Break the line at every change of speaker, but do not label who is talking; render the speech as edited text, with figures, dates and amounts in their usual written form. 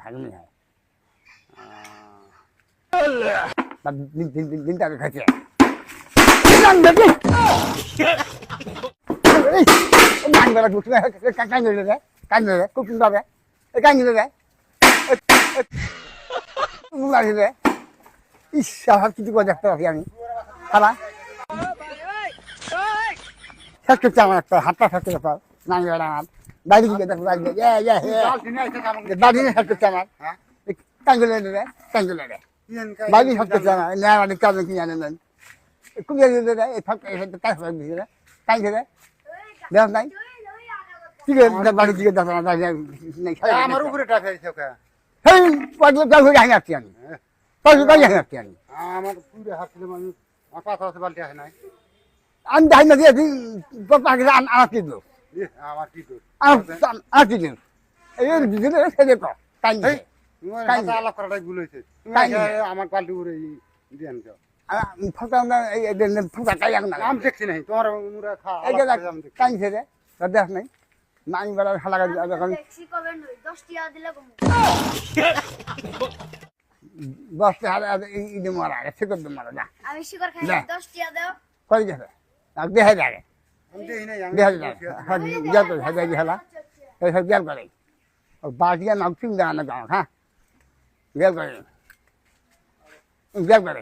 ভাগ্নি হয় দিন তাকে খাচ্ছে কাঁদলে রে কাঁদলে খুব সুন্দর রে কাঁদলে রে রে ইস কিছু করে দেখতে পারি আমি খালা শেষ করছে আমার একটা হাতটা শেষ করতে পার নামি বেড়া আমার বাইরে দিকে দেখো বাইরে বাড়ি শেষ করছে আমার কাঁদলে রে কাঁদলে রে বাইরে শেষ করছে আমার নেওয়া কাজ কি জানেন খুব রে এই ফাঁক কাজ দিয়েছে রে কাঁদছে রে দেখ নাই ঠিক আছে বাড়ির দিকে দেখো
আমার উপরে টাকা ওকে
হেই পাগল কাল হয়ে হাই আসছি আমি পাগল কাল হাই আসছি আমি
আমার পুরো হাত ছিল মানুষ আমার পাথর আছে বালতি আছে নাই
আমি যাই না দিয়ে পাখি আমার কি দোষ
আমার কি দোষ
আমার কি দোষ এই দিলে সেদিন তো কাঁদছে
কাইন্ডে আলাপ করাটাই ভুল হয়েছে আমার পাল্টি করে দিয়েন কেউ
ফাঁকা ফাঁকা কাই এখন
আমি দেখছি নাই তোমার মুরা খা
কাঁদছে রে দেখ নাই নামি বেড়ার খালা এখন
দেখছি কবে নই 10 টাকা দিলে কম
10 টাকা ঈদে মারা গেছে করতে মারা যা
আমি শিকার খাই 10 টাকা দাও
করে গেছে আর দেখা যায়
আমি দেখি নাই
দেখা যায় যা তো হাজার খেলা এই সব গেল করে বাটিয়া নাম চিন্তা না গাঁও হ্যাঁ গেল করে গেল করে